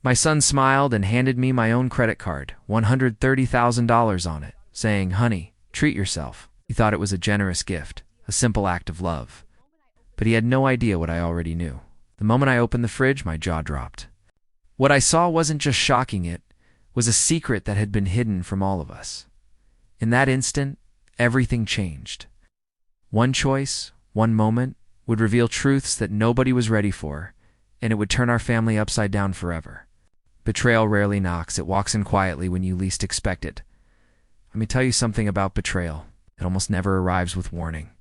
My son smiled and handed me my own credit card, $130,000 on it, saying, "Honey, treat yourself." He thought it was a generous gift, a simple act of love. But he had no idea what I already knew. The moment I opened the fridge, my jaw dropped. What I saw wasn't just shocking, it was a secret that had been hidden from all of us. In that instant, everything changed. One choice, one moment, would reveal truths that nobody was ready for, and it would turn our family upside down forever. Betrayal rarely knocks, it walks in quietly when you least expect it. Let me tell you something about betrayal. It almost never arrives with warning.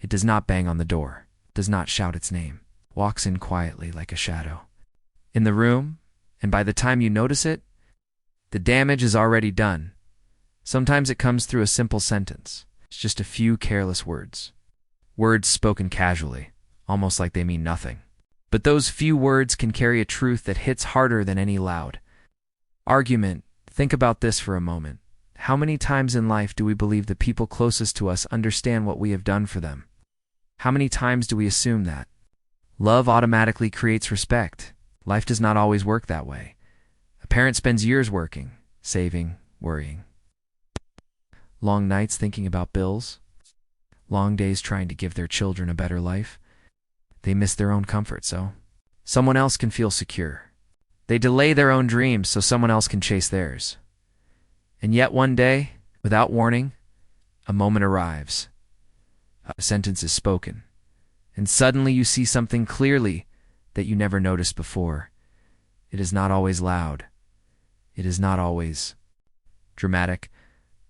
It does not bang on the door, does not shout its name, walks in quietly like a shadow. In the room, and by the time you notice it, the damage is already done. Sometimes it comes through a simple sentence. It's just a few careless words. Words spoken casually, almost like they mean nothing. But those few words can carry a truth that hits harder than any loud argument. Think about this for a moment. How many times in life do we believe the people closest to us understand what we have done for them? How many times do we assume that love automatically creates respect? Life does not always work that way. A parent spends years working, saving, worrying. Long nights thinking about bills. Long days trying to give their children a better life. They miss their own comfort so someone else can feel secure. They delay their own dreams so someone else can chase theirs. And yet one day, without warning, a moment arrives. A sentence is spoken. And suddenly you see something clearly that you never noticed before. It is not always loud. It is not always dramatic.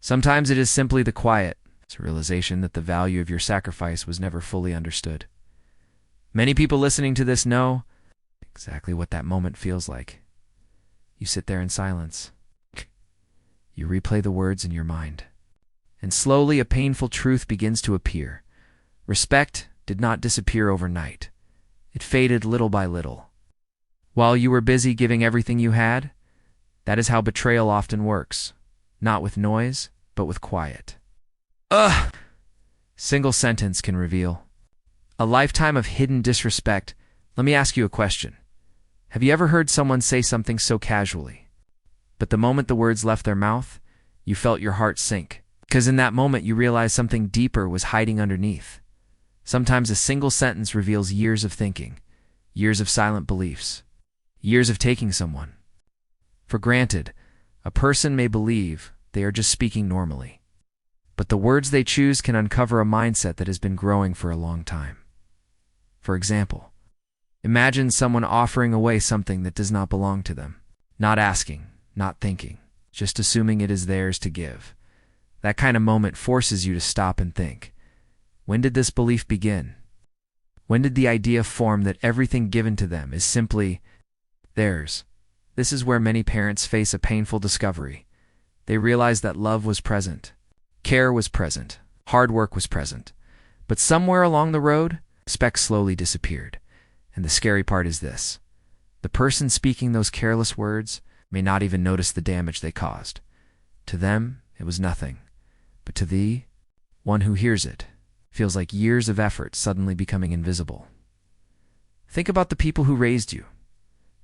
Sometimes it is simply the quiet. It's a realization that the value of your sacrifice was never fully understood. Many people listening to this know exactly what that moment feels like. You sit there in silence. You replay the words in your mind. And slowly a painful truth begins to appear. Respect did not disappear overnight. It faded little by little. While you were busy giving everything you had, that is how betrayal often works. Not with noise, but with quiet. Single sentence can reveal a lifetime of hidden disrespect. Let me ask you a question. Have you ever heard someone say something so casually, but the moment the words left their mouth, you felt your heart sink? Because in that moment you realized something deeper was hiding underneath. Sometimes a single sentence reveals years of thinking, years of silent beliefs, years of taking someone for granted. A person may believe they are just speaking normally, but the words they choose can uncover a mindset that has been growing for a long time. For example, imagine someone offering away something that does not belong to them, not asking, not thinking, just assuming it is theirs to give. That kind of moment forces you to stop and think. When did this belief begin? When did the idea form that everything given to them is simply theirs? This is where many parents face a painful discovery. They realize that love was present, care was present, hard work was present, but somewhere along the road, respect slowly disappeared. And the scary part is this. The person speaking those careless words may not even notice the damage they caused. To them, it was nothing. But to thee, one who hears it, feels like years of effort suddenly becoming invisible. Think about the people who raised you.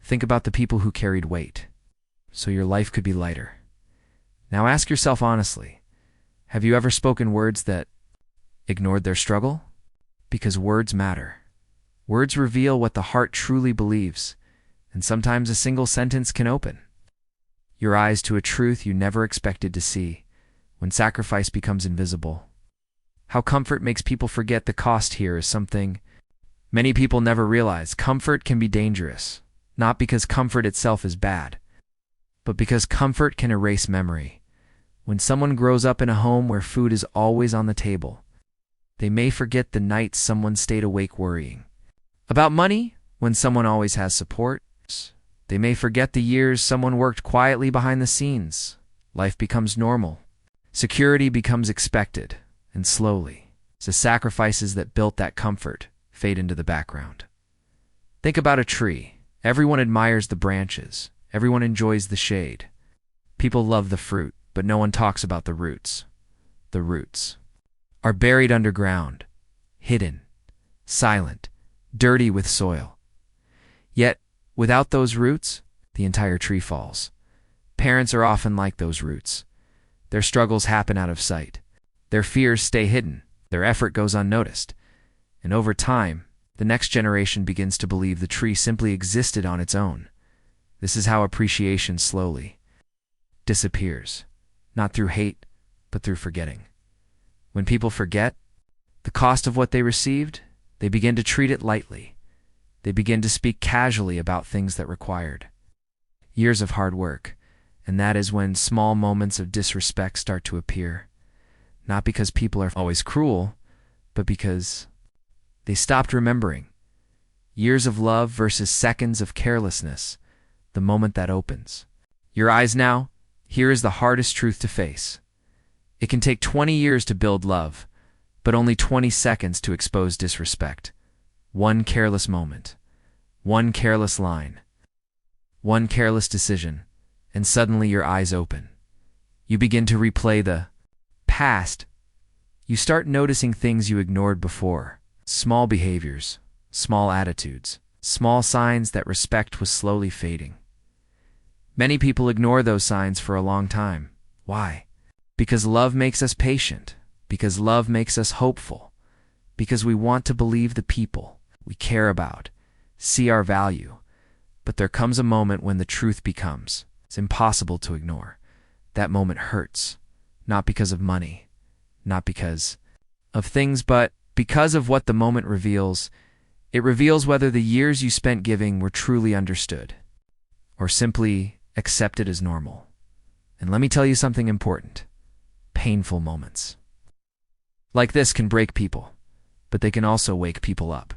Think about the people who carried weight, so your life could be lighter. Now ask yourself honestly, have you ever spoken words that ignored their struggle? Because words matter. Words reveal what the heart truly believes, and sometimes a single sentence can open your eyes to a truth you never expected to see. When sacrifice becomes invisible. How comfort makes people forget the cost here is something many people never realize. Comfort can be dangerous, not because comfort itself is bad, but because comfort can erase memory. When someone grows up in a home where food is always on the table, they may forget the nights someone stayed awake worrying about money. When someone always has support, they may forget the years someone worked quietly behind the scenes. Life becomes normal. Security becomes expected, and slowly, the sacrifices that built that comfort fade into the background. Think about a tree. Everyone admires the branches. Everyone enjoys the shade. People love the fruit, but no one talks about the roots. The roots are buried underground, hidden, silent, dirty with soil. Yet, without those roots, the entire tree falls. Parents are often like those roots. Their struggles happen out of sight. Their fears stay hidden. Their effort goes unnoticed. And over time, the next generation begins to believe the tree simply existed on its own. This is how appreciation slowly disappears, not through hate, but through forgetting. When people forget the cost of what they received, they begin to treat it lightly. They begin to speak casually about things that required years of hard work, and that is when small moments of disrespect start to appear. Not because people are always cruel, but because they stopped remembering. Years of love versus seconds of carelessness, the moment that opens your eyes now, here is the hardest truth to face. It can take 20 years to build love, but only 20 seconds to expose disrespect. One careless moment, one careless line, one careless decision, and suddenly your eyes open. You begin to replay the past. You start noticing things you ignored before. Small behaviors, small attitudes, small signs that respect was slowly fading. Many people ignore those signs for a long time. Why? Because love makes us patient. Because love makes us hopeful. Because we want to believe the people we care about see our value. But there comes a moment when the truth becomes it's impossible to ignore. That moment hurts, not because of money, not because of things, but because of what the moment reveals. It reveals whether the years you spent giving were truly understood, or simply accepted as normal. And let me tell you something important. Painful moments like this can break people, but they can also wake people up.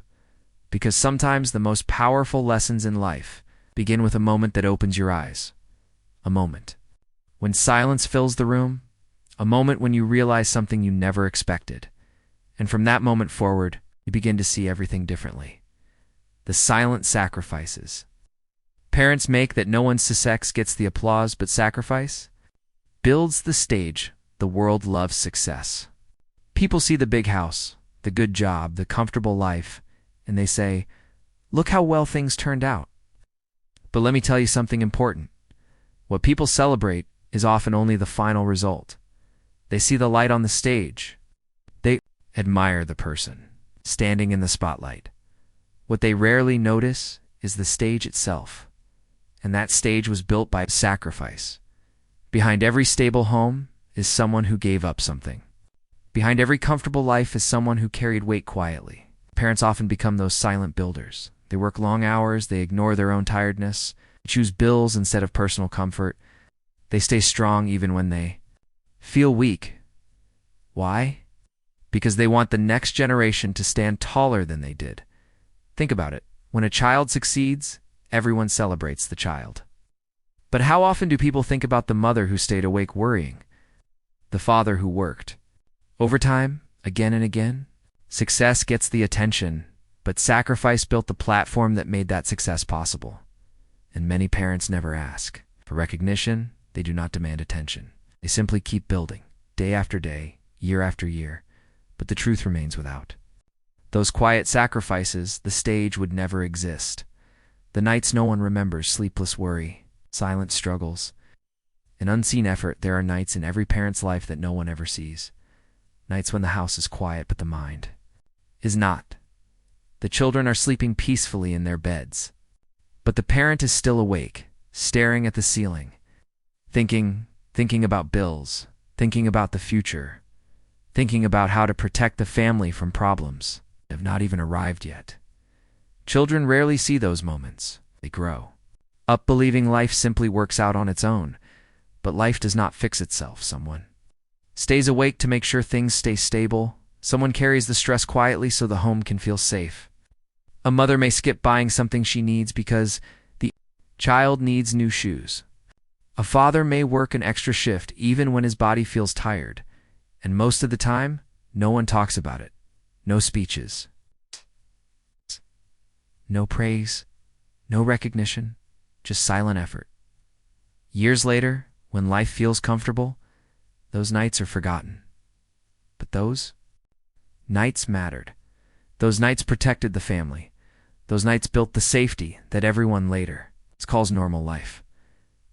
Because sometimes the most powerful lessons in life begin with a moment that opens your eyes. A moment when silence fills the room. A moment when you realize something you never expected. And from that moment forward, you begin to see everything differently. The silent sacrifices parents make that no one suspects gets the applause, but sacrifice builds the stage the world loves success. People see the big house, the good job, the comfortable life, and they say, "Look how well things turned out." But let me tell you something important. What people celebrate is often only the final result. They see the light on the stage. They admire the person standing in the spotlight. What they rarely notice is the stage itself. And that stage was built by sacrifice. Behind every stable home is someone who gave up something. Behind every comfortable life is someone who carried weight quietly. Parents often become those silent builders. They work long hours, they ignore their own tiredness, choose bills instead of personal comfort. They stay strong even when they feel weak. Why? Because they want the next generation to stand taller than they did. Think about it. When a child succeeds, everyone celebrates the child. But how often do people think about the mother who stayed awake worrying? The father who worked overtime, again and again? Success gets the attention, but sacrifice built the platform that made that success possible. And many parents never ask for recognition. They do not demand attention. They simply keep building, day after day, year after year, but the truth remains without those quiet sacrifices, the stage would never exist. The nights no one remembers, sleepless worry, silent struggles, an unseen effort. There are nights in every parent's life that no one ever sees. Nights when the house is quiet but the mind is not. The children are sleeping peacefully in their beds, but the parent is still awake, staring at the ceiling, thinking about bills, thinking about the future, thinking about how to protect the family from problems that have not even arrived yet. Children rarely see those moments. They grow up believing life simply works out on its own, but life does not fix itself. Someone stays awake to make sure things stay stable. Someone carries the stress quietly so the home can feel safe. A mother may skip buying something she needs because the child needs new shoes. A father may work an extra shift even when his body feels tired, and most of the time, no one talks about it. No speeches, no praise, no recognition, just silent effort. Years later, when life feels comfortable, those nights are forgotten. But those nights mattered. Those nights protected the family. Those nights built the safety that everyone later It's called normal life.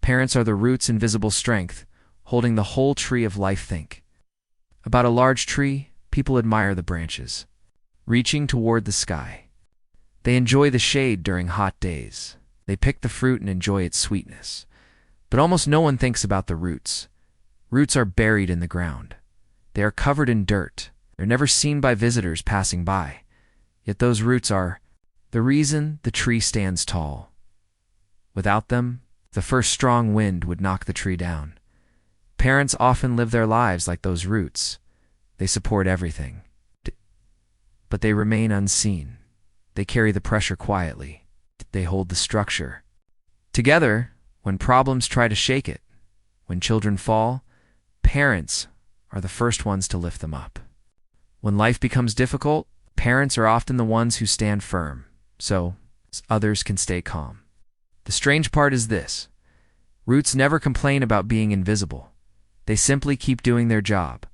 Parents are the roots and visible strength, holding the whole tree of life. Think about a large tree. People admire the branches, reaching toward the sky. They enjoy the shade during hot days. They pick the fruit and enjoy its sweetness. But almost no one thinks about the roots. Roots are buried in the ground. They are covered in dirt. They're never seen by visitors passing by. Yet those roots are the reason the tree stands tall. Without them, the first strong wind would knock the tree down. Parents often live their lives like those roots. They support everything, but they remain unseen. They carry the pressure quietly. They hold the structure. Together, when problems try to shake it, when children fall, parents are the first ones to lift them up. When life becomes difficult, parents are often the ones who stand firm, so others can stay calm. The strange part is this: roots never complain about being invisible. They simply keep doing their job.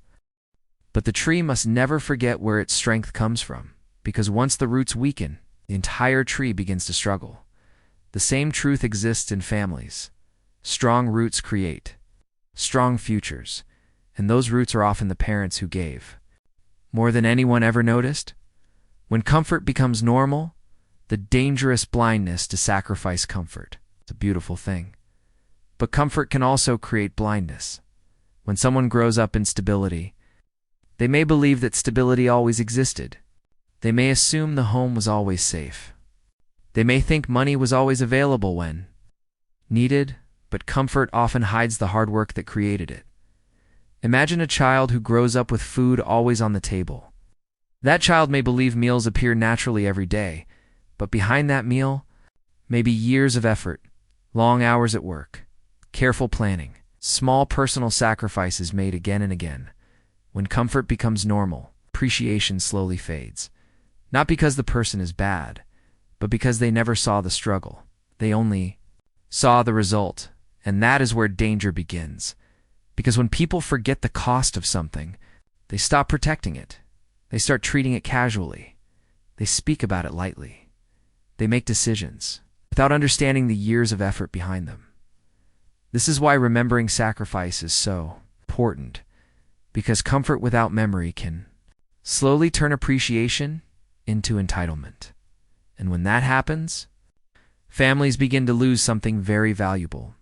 But the tree must never forget where its strength comes from, because once the roots weaken, the entire tree begins to struggle. The same truth exists in families. Strong roots create strong futures, and those roots are often the parents who gave more than anyone ever noticed. When comfort becomes normal, the dangerous blindness to sacrifice comfort. It's a beautiful thing. But comfort can also create blindness. When someone grows up in stability, they may believe that stability always existed. They may assume the home was always safe. They may think money was always available when needed, but comfort often hides the hard work that created it. Imagine a child who grows up with food always on the table. That child may believe meals appear naturally every day, but behind that meal may be years of effort, long hours at work, careful planning, small personal sacrifices made again and again. When comfort becomes normal, appreciation slowly fades. Not because the person is bad, but because they never saw the struggle. They only saw the result, and that is where danger begins. Because when people forget the cost of something, they stop protecting it. They start treating it casually. They speak about it lightly. They make decisions without understanding the years of effort behind them. This is why remembering sacrifice is so important, because comfort without memory can slowly turn appreciation into entitlement. And when that happens, families begin to lose something very valuable: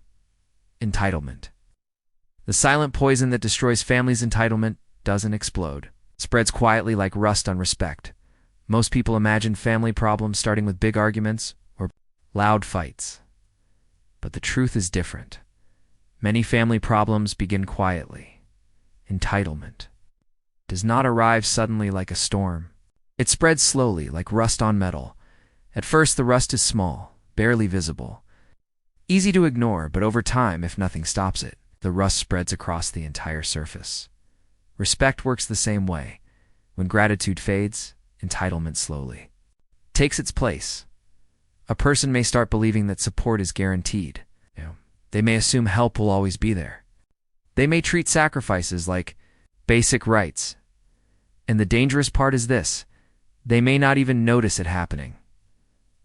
entitlement. The silent poison that destroys families' entitlement doesn't explode. It spreads quietly like rust on respect. Most people imagine family problems starting with big arguments or loud fights. But the truth is different. Many family problems begin quietly. Entitlement does not arrive suddenly like a storm. It spreads slowly like rust on metal. At first, the rust is small, barely visible, easy to ignore, but over time, if nothing stops it, the rust spreads across the entire surface. Respect works the same way. When gratitude fades, entitlement slowly takes its place. A person may start believing that support is guaranteed. They may assume help will always be there. They may treat sacrifices like basic rights. And the dangerous part is this: they may not even notice it happening.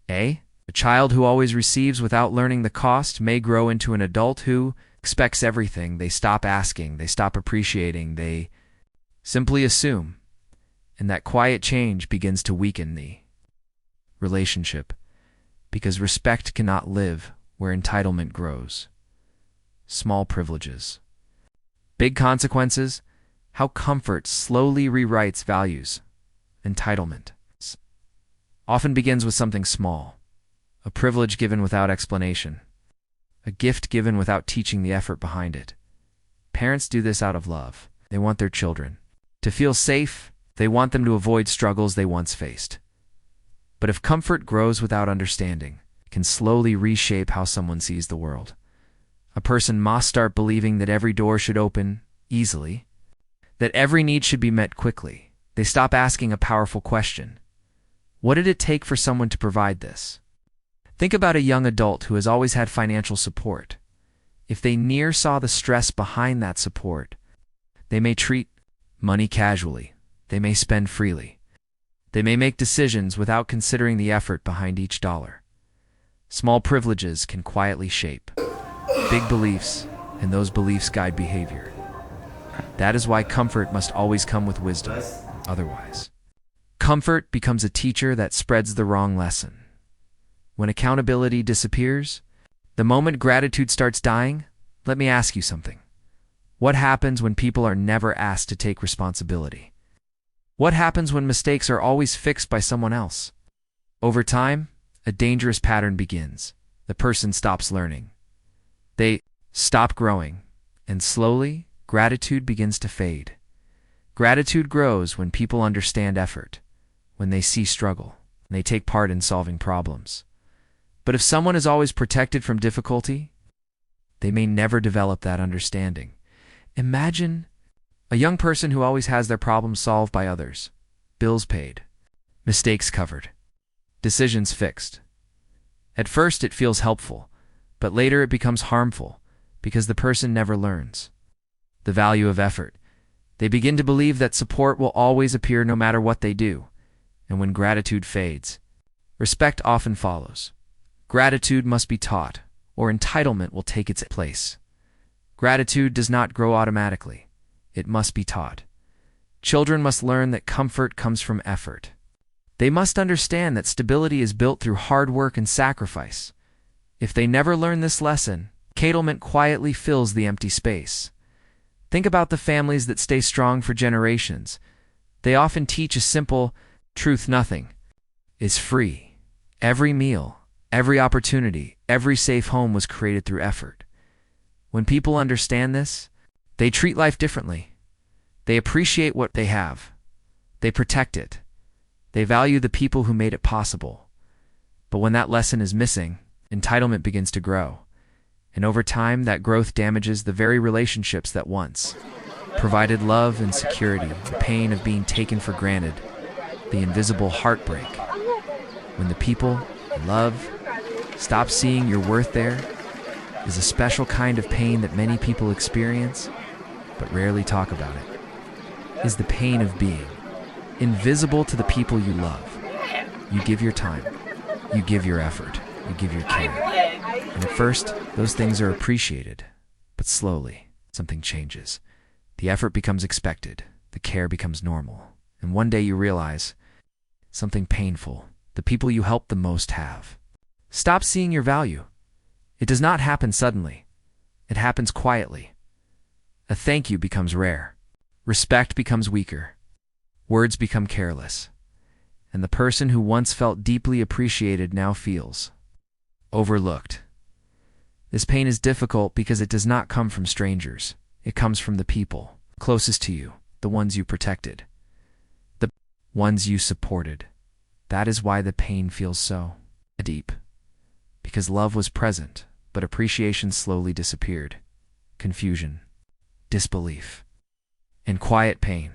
A child who always receives without learning the cost may grow into an adult who expects everything. They stop asking, they stop appreciating, they simply assume. And that quiet change begins to weaken the relationship, because respect cannot live where entitlement grows. Small privileges, big consequences. How comfort slowly rewrites values. Entitlement often begins with something small: a privilege given without explanation, a gift given without teaching the effort behind it. Parents do this out of love. They want their children to feel safe. They want them to avoid struggles they once faced. But if comfort grows without understanding, it can slowly reshape how someone sees the world. A person must start believing that every door should open easily, that every need should be met quickly. They stop asking a powerful question: what did it take for someone to provide this? Think about a young adult who has always had financial support. If they never saw the stress behind that support, they may treat money casually. They may spend freely. They may make decisions without considering the effort behind each dollar. Small privileges can quietly shape big beliefs, and those beliefs guide behavior. That is why comfort must always come with wisdom. Otherwise, comfort becomes a teacher that spreads the wrong lesson. When accountability disappears, the moment gratitude starts dying, let me ask you something. What happens when people are never asked to take responsibility? What happens when mistakes are always fixed by someone else? Over time, a dangerous pattern begins. The person stops learning. They stop growing, and slowly, gratitude begins to fade. Gratitude grows when people understand effort, when they see struggle, and they take part in solving problems. But if someone is always protected from difficulty, they may never develop that understanding. Imagine a young person who always has their problems solved by others, bills paid, mistakes covered, decisions fixed. At first it feels helpful, but later it becomes harmful because the person never learns the value of effort. They begin to believe that support will always appear no matter what they do, and when gratitude fades, respect often follows. Gratitude must be taught, or entitlement will take its place. Gratitude does not grow automatically. It must be taught. Children must learn that comfort comes from effort. They must understand that stability is built through hard work and sacrifice. If they never learn this lesson, entitlement quietly fills the empty space. Think about the families that stay strong for generations. They often teach a simple truth: nothing is free. Every meal, every opportunity, every safe home was created through effort. When people understand this, they treat life differently. They appreciate what they have. They protect it. They value the people who made it possible. But when that lesson is missing, entitlement begins to grow. And over time, that growth damages the very relationships that once provided love and security, the pain of being taken for granted, the invisible heartbreak. When the people you love stop seeing your worth, there is a special kind of pain that many people experience, but rarely talk about it. Is the pain of being invisible to the people you love. You give your time, you give your effort, you give your care. And at first, those things are appreciated, but slowly, something changes. The effort becomes expected, the care becomes normal, and one day you realize something painful the people you help the most have. Stop seeing your value. It does not happen suddenly. It happens quietly. A thank you becomes rare. Respect becomes weaker. Words become careless. And the person who once felt deeply appreciated now feels overlooked. This pain is difficult because it does not come from strangers. It comes from the people closest to you, the ones you protected, the ones you supported. That is why the pain feels so deep. Because love was present, but appreciation slowly disappeared. Confusion, disbelief, and quiet pain.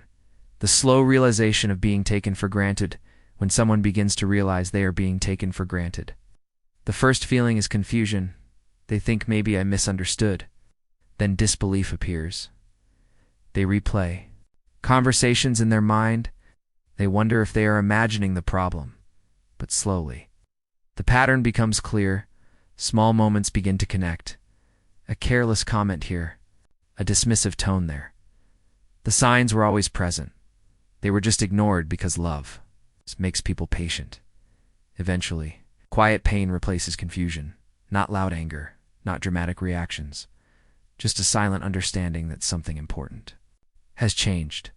The slow realization of being taken for granted when someone begins to realize they are being taken for granted. The first feeling is confusion. They think maybe I misunderstood. Then disbelief appears. They replay conversations in their mind. They wonder if they are imagining the problem. But slowly, the pattern becomes clear. Small moments begin to connect. A careless comment here, a dismissive tone there. The signs were always present. They were just ignored because love makes people patient. Eventually, quiet pain replaces confusion. Not loud anger, not dramatic reactions. Just a silent understanding that something important has changed.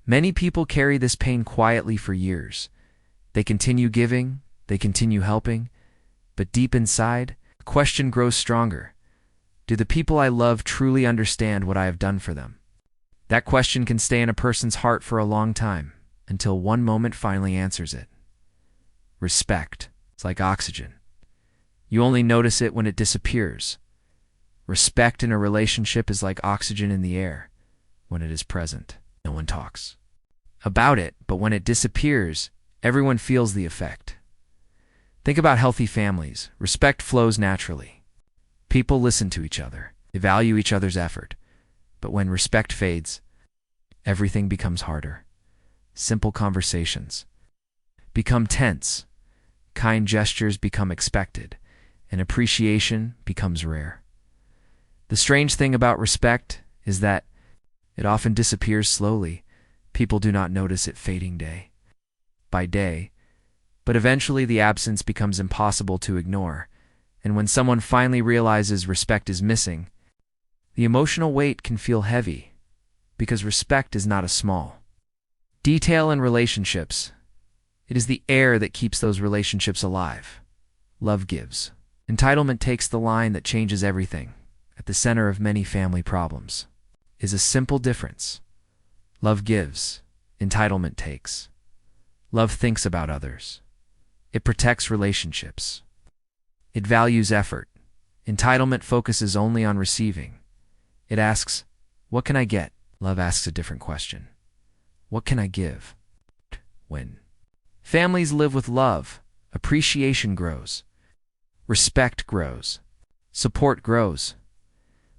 Many people carry this pain quietly for years. They continue giving, they continue helping, but deep inside, the question grows stronger. Do the people I love truly understand what I have done for them? That question can stay in a person's heart for a long time, until one moment finally answers it. Respect. It's like oxygen. You only notice it when it disappears. Respect in a relationship is like oxygen in the air. When it is present, no one talks about it, but when it disappears, everyone feels the effect. Think about healthy families. Respect flows naturally. People listen to each other. They value each other's effort. But when respect fades, everything becomes harder. Simple conversations become tense. kind gestures become expected, and appreciation becomes rare. The strange thing about respect is that it often disappears slowly. People do not notice it fading day by day, but eventually the absence becomes impossible to ignore, and when someone finally realizes respect is missing, the emotional weight can feel heavy, because respect is not a small detail in relationships. It is the air that keeps those relationships alive. Love gives. Entitlement takes the line that changes everything. At the center of many family problems is a simple difference. Love gives. Entitlement takes. Love thinks about others. It protects relationships. It values effort. Entitlement focuses only on receiving. It asks, "What can I get?" Love asks a different question. "What can I give?" When families live with love, appreciation grows, respect grows, support grows.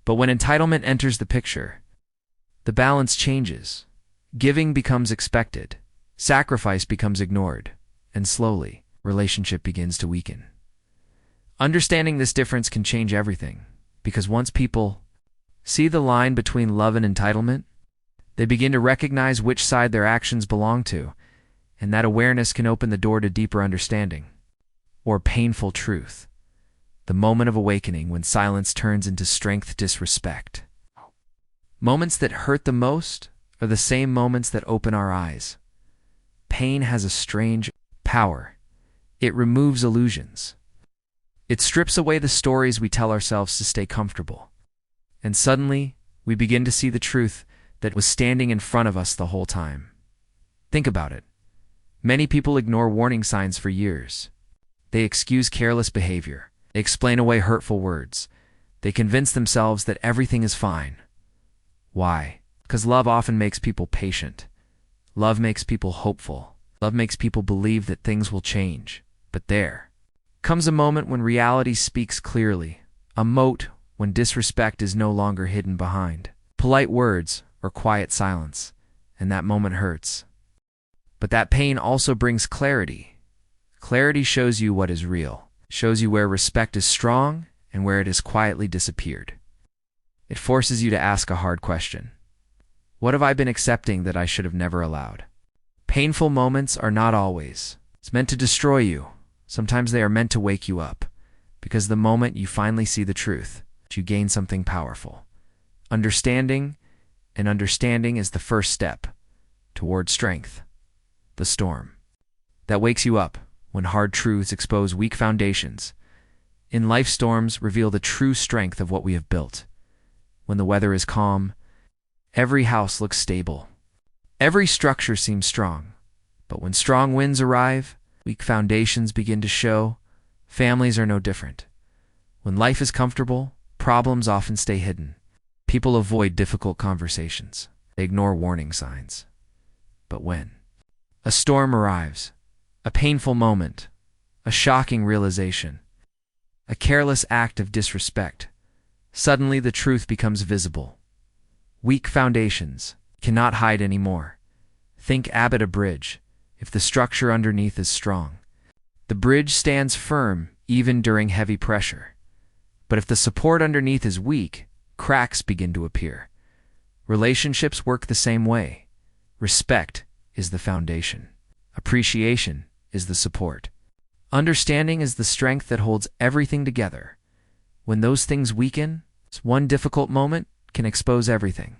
But when entitlement enters the picture, the balance changes. Giving becomes expected, sacrifice becomes ignored, and slowly, relationship begins to weaken. Understanding this difference can change everything, because once people see the line between love and entitlement, they begin to recognize which side their actions belong to, and that awareness can open the door to deeper understanding, or painful truth. The moment of awakening when silence turns into strength disrespect. Moments that hurt the most are the same moments that open our eyes. Pain has a strange power. It removes illusions. It strips away the stories we tell ourselves to stay comfortable. And suddenly, we begin to see the truth that was standing in front of us the whole time. Think about it. Many people ignore warning signs for years. They excuse careless behavior. They explain away hurtful words. They convince themselves that everything is fine. Why? Because love often makes people patient. Love makes people hopeful. Love makes people believe that things will change. But there comes a moment when reality speaks clearly, a moat when disrespect is no longer hidden behind polite words or quiet silence, and that moment hurts. But that pain also brings clarity. Clarity shows you what is real, shows you where respect is strong and where it has quietly disappeared. It forces you to ask a hard question. What have I been accepting that I should have never allowed? Painful moments are not always meant to destroy you. Sometimes they are meant to wake you up, because the moment you finally see the truth, you gain something powerful. Understanding, and understanding is the first step toward strength. The storm that wakes you up when hard truths expose weak foundations. In life, storms reveal the true strength of what we have built. When the weather is calm, every house looks stable. Every structure seems strong. But when strong winds arrive, weak foundations begin to show. Families are no different. When life is comfortable, problems often stay hidden. People avoid difficult conversations. They ignore warning signs. But when a storm arrives, a painful moment, a shocking realization, a careless act of disrespect, suddenly the truth becomes visible. Weak foundations cannot hide anymore. Think Abbott a bridge. If the structure underneath is strong, the bridge stands firm even during heavy pressure. But if the support underneath is weak, cracks begin to appear. Relationships work the same way. Respect is the foundation. Appreciation is the support. Understanding is the strength that holds everything together. When those things weaken, one difficult moment can expose everything.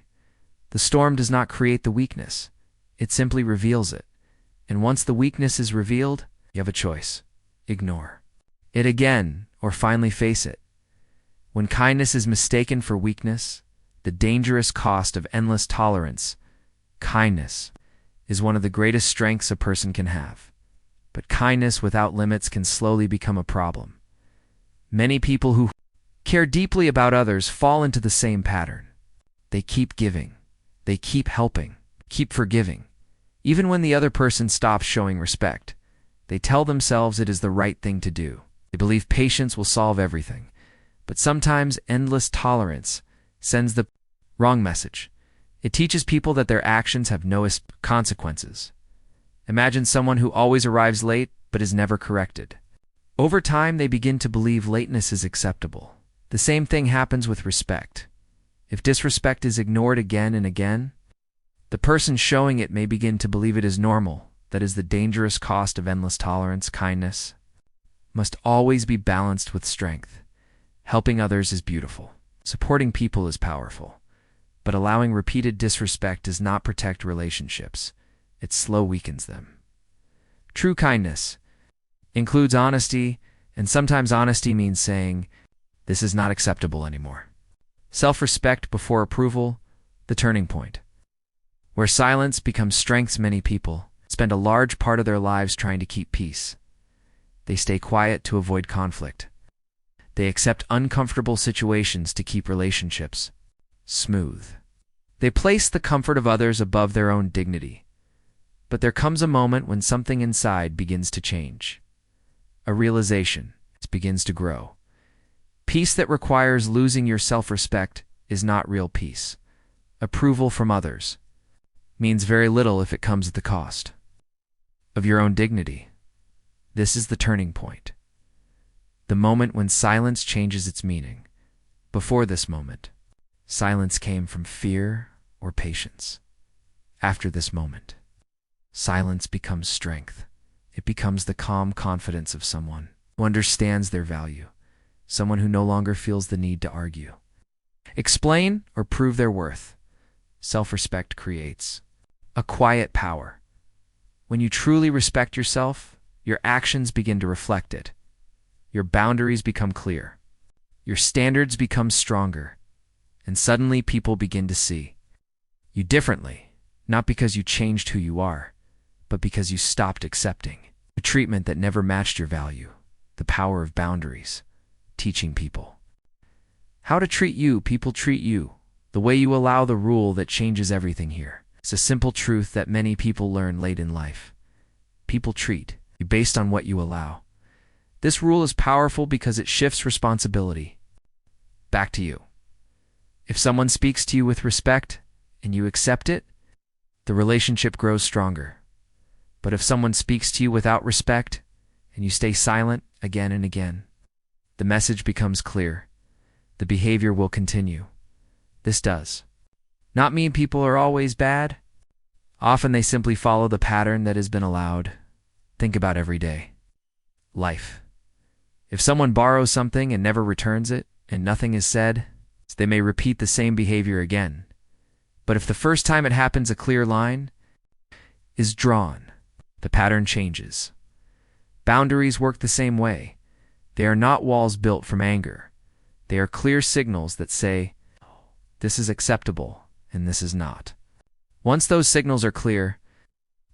The storm does not create the weakness. It simply reveals it. And once the weakness is revealed, you have a choice. Ignore it again, or finally face it. When kindness is mistaken for weakness, the dangerous cost of endless tolerance, kindness is one of the greatest strengths a person can have. But kindness without limits can slowly become a problem. Many people who care deeply about others fall into the same pattern. They keep giving. They keep helping. Keep forgiving. Even when the other person stops showing respect, they tell themselves it is the right thing to do. They believe patience will solve everything. But sometimes endless tolerance sends the wrong message. It teaches people that their actions have no consequences. Imagine someone who always arrives late but is never corrected. Over time, they begin to believe lateness is acceptable. The same thing happens with respect. If disrespect is ignored again and again, the person showing it may begin to believe it is normal. That is the dangerous cost of endless tolerance. Kindness must always be balanced with strength. Helping others is beautiful. Supporting people is powerful. But allowing repeated disrespect does not protect relationships. It slow weakens them. True kindness includes honesty, and sometimes honesty means saying, "This is not acceptable anymore." Self-respect before approval, the turning point. Where silence becomes strength, many people spend a large part of their lives trying to keep peace. They stay quiet to avoid conflict. They accept uncomfortable situations to keep relationships smooth. They place the comfort of others above their own dignity. But there comes a moment when something inside begins to change. A realization begins to grow. Peace that requires losing your self-respect is not real peace. Approval from others means very little if it comes at the cost of your own dignity. This is the turning point. The moment when silence changes its meaning. Before this moment, silence came from fear or patience. After this moment, silence becomes strength. It becomes the calm confidence of someone who understands their value, someone who no longer feels the need to argue, explain, or prove their worth. Self-respect creates a quiet power. When you truly respect yourself, your actions begin to reflect it. Your boundaries become clear. Your standards become stronger. And suddenly people begin to see you differently, not because you changed who you are, but because you stopped accepting a treatment that never matched your value. The power of boundaries. Teaching people how to treat you, people treat you. The way you allow the rule that changes everything here. It's a simple truth that many people learn late in life. People treat you based on what you allow. This rule is powerful because it shifts responsibility back to you. If someone speaks to you with respect and you accept it, the relationship grows stronger. But if someone speaks to you without respect and you stay silent again and again, the message becomes clear. The behavior will continue. This does not mean people are always bad. Often they simply follow the pattern that has been allowed. Think about everyday life. If someone borrows something and never returns it, and nothing is said, they may repeat the same behavior again. But if the first time it happens, a clear line is drawn, the pattern changes. Boundaries work the same way. They are not walls built from anger. They are clear signals that say, this is acceptable and this is not. Once those signals are clear,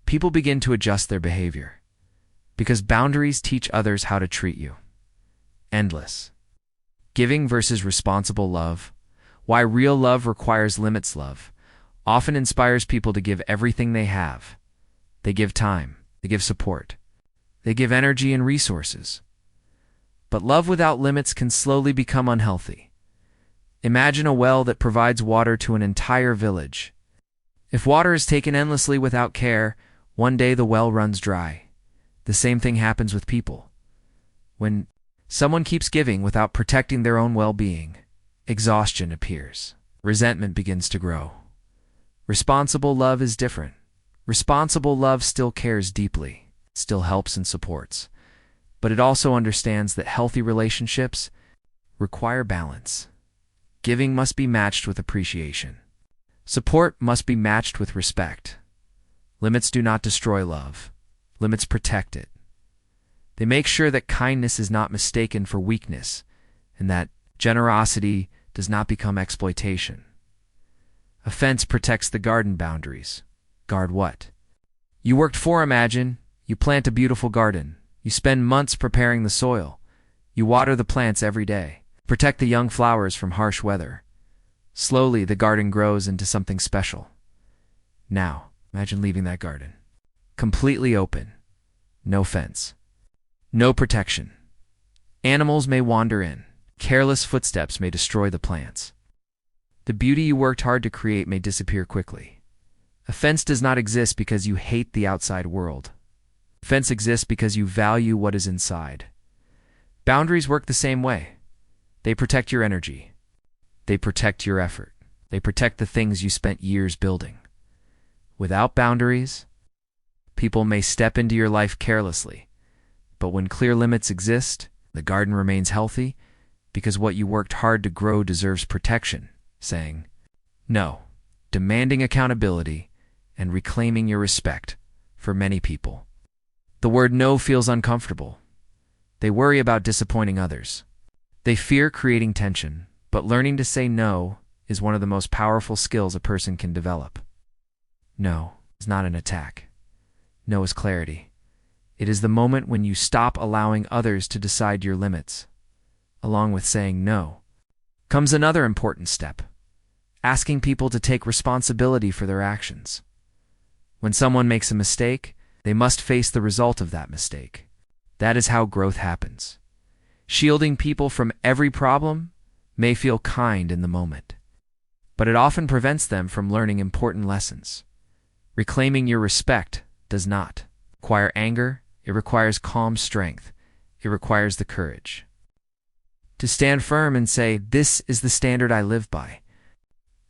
people begin to adjust their behavior. Because boundaries teach others how to treat you. Endless. Giving versus responsible love. Why real love requires limits. Love often inspires people to give everything they have. They give time. They give support. They give energy and resources. But love without limits can slowly become unhealthy. Imagine a well that provides water to an entire village. If water is taken endlessly without care, one day the well runs dry. The same thing happens with people. When someone keeps giving without protecting their own well-being, exhaustion appears. Resentment begins to grow. Responsible love is different. Responsible love still cares deeply, still helps and supports. But it also understands that healthy relationships require balance. Giving must be matched with appreciation. Support must be matched with respect. Limits do not destroy love. Limits protect it. They make sure that kindness is not mistaken for weakness, and that generosity does not become exploitation. A fence protects the garden boundaries. Guard what? You worked for. Imagine you plant a beautiful garden. You spend months preparing the soil. You water the plants every day. Protect the young flowers from harsh weather. Slowly, the garden grows into something special. Now, imagine leaving that garden. Completely open. No fence. No protection. Animals may wander in. Careless footsteps may destroy the plants. The beauty you worked hard to create may disappear quickly. A fence does not exist because you hate the outside world. A fence exists because you value what is inside. Boundaries work the same way. They protect your energy. They protect your effort. They protect the things you spent years building. Without boundaries, people may step into your life carelessly, but when clear limits exist, the garden remains healthy because what you worked hard to grow deserves protection. Saying no, demanding accountability, and reclaiming your respect. For many people, the word no feels uncomfortable. They worry about disappointing others. They fear creating tension, but learning to say no is one of the most powerful skills a person can develop. No is not an attack. No is clarity. It is the moment when you stop allowing others to decide your limits. Along with saying no comes another important step: asking people to take responsibility for their actions. When someone makes a mistake, they must face the result of that mistake. That is how growth happens. Shielding people from every problem may feel kind in the moment, but it often prevents them from learning important lessons. Reclaiming your respect does not require anger. It requires calm strength. It requires the courage to stand firm and say, "This is the standard I live by."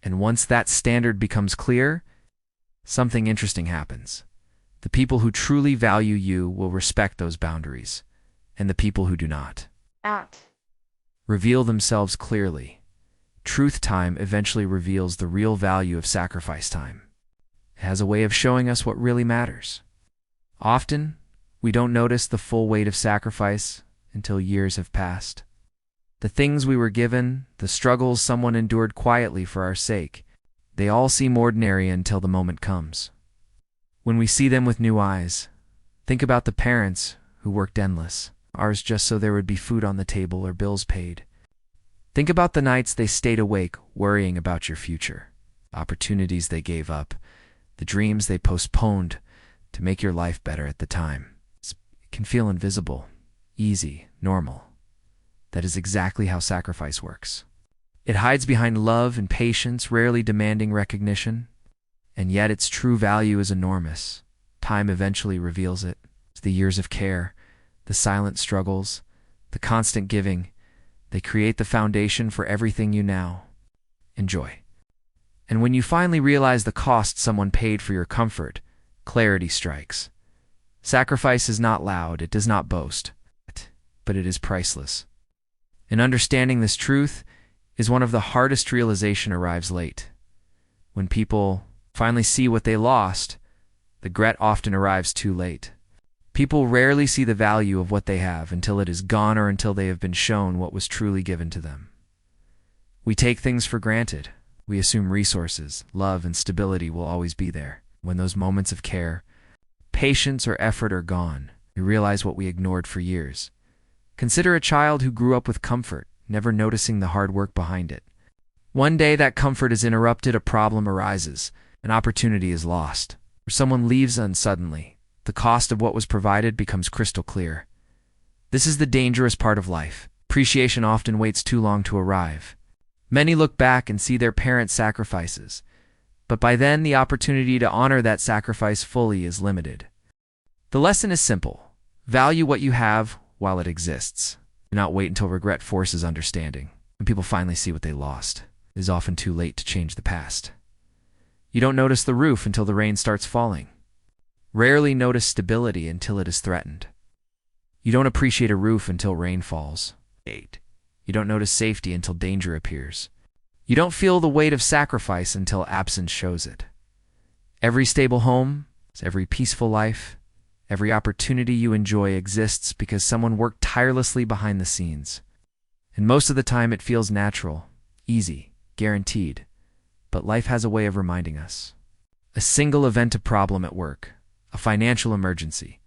And once that standard becomes clear, something interesting happens. The people who truly value you will respect those boundaries, and the people who do not reveal themselves clearly. Truth time eventually reveals the real value of sacrifice time. It has a way of showing us what really matters. Often, we don't notice the full weight of sacrifice until years have passed. The things we were given, the struggles someone endured quietly for our sake, they all seem ordinary until the moment comes. When we see them with new eyes, think about the parents who worked endless hours just so there would be food on the table or bills paid. Think about the nights they stayed awake worrying about your future, opportunities they gave up, the dreams they postponed to make your life better at the time. It can feel invisible, easy, normal. That is exactly how sacrifice works. It hides behind love and patience, rarely demanding recognition, and yet its true value is enormous. Time eventually reveals it. It's the years of care, the silent struggles, the constant giving. They create the foundation for everything you now enjoy. And when you finally realize the cost someone paid for your comfort, clarity strikes. Sacrifice is not loud, it does not boast, but it is priceless. And understanding this truth is one of the hardest. Realization arrives late. When people finally see what they lost, the regret often arrives too late. People rarely see the value of what they have until it is gone or until they have been shown what was truly given to them. We take things for granted. We assume resources, love, and stability will always be there. When those moments of care, patience, or effort are gone, we realize what we ignored for years. Consider a child who grew up with comfort, never noticing the hard work behind it. One day that comfort is interrupted, a problem arises, an opportunity is lost, or someone leaves unsuddenly. The cost of what was provided becomes crystal clear. This is the dangerous part of life. Appreciation often waits too long to arrive. Many look back and see their parents' sacrifices, but by then the opportunity to honor that sacrifice fully is limited. The lesson is simple. Value what you have while it exists. Do not wait until regret forces understanding. When people finally see what they lost, it is often too late to change the past. You don't notice the roof until the rain starts falling. Rarely notice stability until it is threatened. You don't appreciate a roof until rain falls. 8. You don't notice safety until danger appears. You don't feel the weight of sacrifice until absence shows it. Every stable home, every peaceful life, every opportunity you enjoy exists because someone worked tirelessly behind the scenes. And most of the time it feels natural, easy, guaranteed. But life has a way of reminding us. A single event, a problem at work, a financial emergency,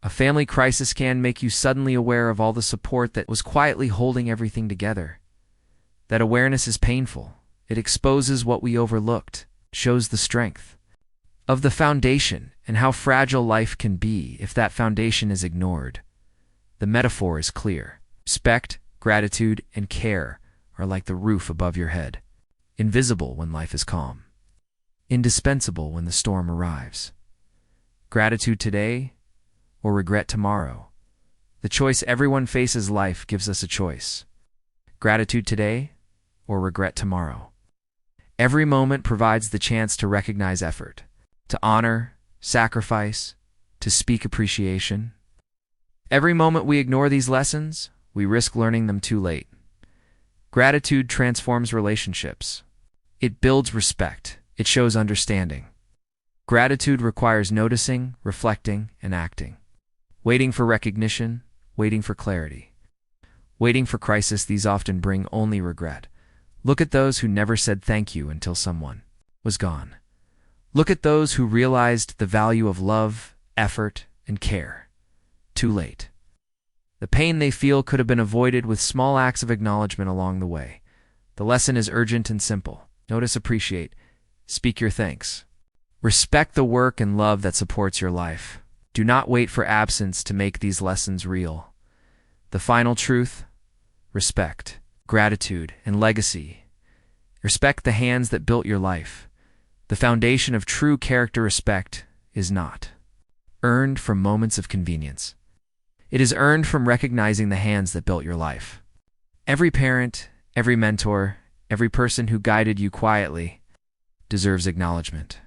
a family crisis can make you suddenly aware of all the support that was quietly holding everything together. That awareness is painful. It exposes what we overlooked, shows the strength of the foundation and how fragile life can be if that foundation is ignored. The metaphor is clear. Respect, gratitude, and care are like the roof above your head, invisible when life is calm, indispensable when the storm arrives. Gratitude today or regret tomorrow. The choice everyone faces life gives us a choice. Gratitude today or regret tomorrow. Every moment provides the chance to recognize effort, to honor, sacrifice, to speak appreciation. Every moment we ignore these lessons, we risk learning them too late. Gratitude transforms relationships. It builds respect. It shows understanding. Gratitude requires noticing, reflecting, and acting. Waiting for recognition, waiting for clarity. Waiting for crisis, these often bring only regret. Look at those who never said thank you until someone was gone. Look at those who realized the value of love, effort, and care. Too late. The pain they feel could have been avoided with small acts of acknowledgement along the way. The lesson is urgent and simple. Notice, appreciate, speak your thanks. Respect the work and love that supports your life. Do not wait for absence to make these lessons real. The final truth: respect, gratitude, and legacy. Respect the hands that built your life. The foundation of true character. Respect is not earned from moments of convenience. It is earned from recognizing the hands that built your life. Every parent, every mentor, every person who guided you quietly deserves acknowledgement.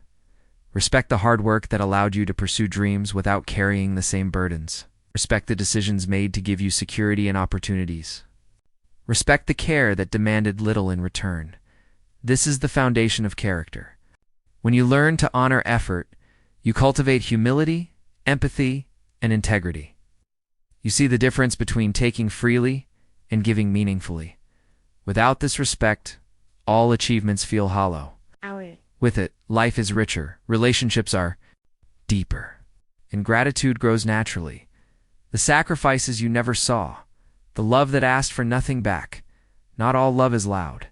Respect the hard work that allowed you to pursue dreams without carrying the same burdens. Respect the decisions made to give you security and opportunities. Respect the care that demanded little in return. This is the foundation of character. When you learn to honor effort, you cultivate humility, empathy, and integrity. You see the difference between taking freely and giving meaningfully. Without this respect, all achievements feel hollow. With it, life is richer, relationships are deeper, and gratitude grows naturally. The sacrifices you never saw, the love that asked for nothing back. Not all love is loud.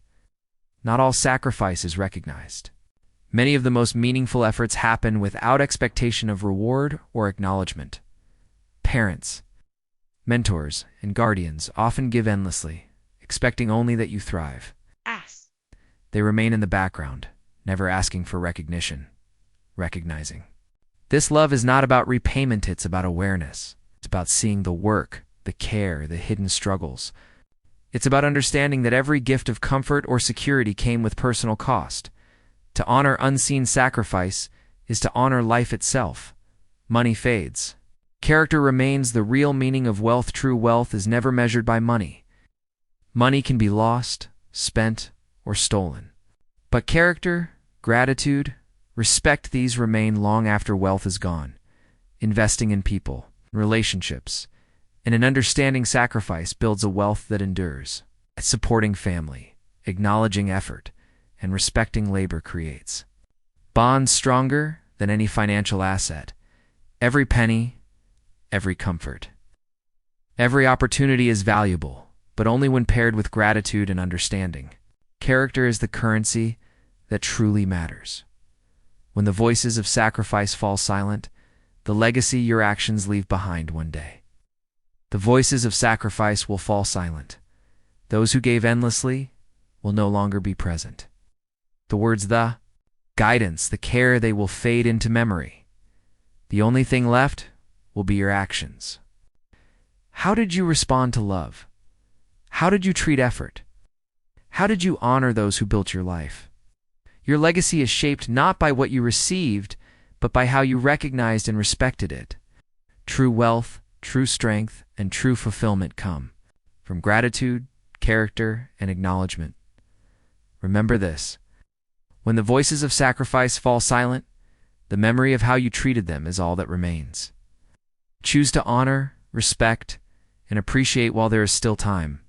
Not all sacrifice is recognized. Many of the most meaningful efforts happen without expectation of reward or acknowledgement. Parents, mentors, and guardians often give endlessly, expecting only that you thrive. They remain in the background, never asking for recognition, recognizing. This love is not about repayment, it's about awareness. It's about seeing the work, the care, the hidden struggles. It's about understanding that every gift of comfort or security came with personal cost. To honor unseen sacrifice is to honor life itself. Money fades. Character remains the real meaning of wealth. True wealth is never measured by money. Money can be lost, spent, or stolen. But character, gratitude, respect, these remain long after wealth is gone. Investing in people, relationships, and an understanding sacrifice builds a wealth that endures. Supporting family, acknowledging effort, and respecting labor creates bonds stronger than any financial asset. Every penny, every comfort, every opportunity is valuable, but only when paired with gratitude and understanding. Character is the currency that truly matters. When the voices of sacrifice fall silent, the legacy your actions leave behind one day. The voices of sacrifice will fall silent. Those who gave endlessly will no longer be present. The words, the guidance, the care, they will fade into memory. The only thing left will be your actions. How did you respond to love? How did you treat effort? How did you honor those who built your life? Your legacy is shaped not by what you received, but by how you recognized and respected it. True wealth, true strength, and true fulfillment come from gratitude, character, and acknowledgement. Remember this: when the voices of sacrifice fall silent, the memory of how you treated them is all that remains. Choose to honor, respect, and appreciate while there is still time.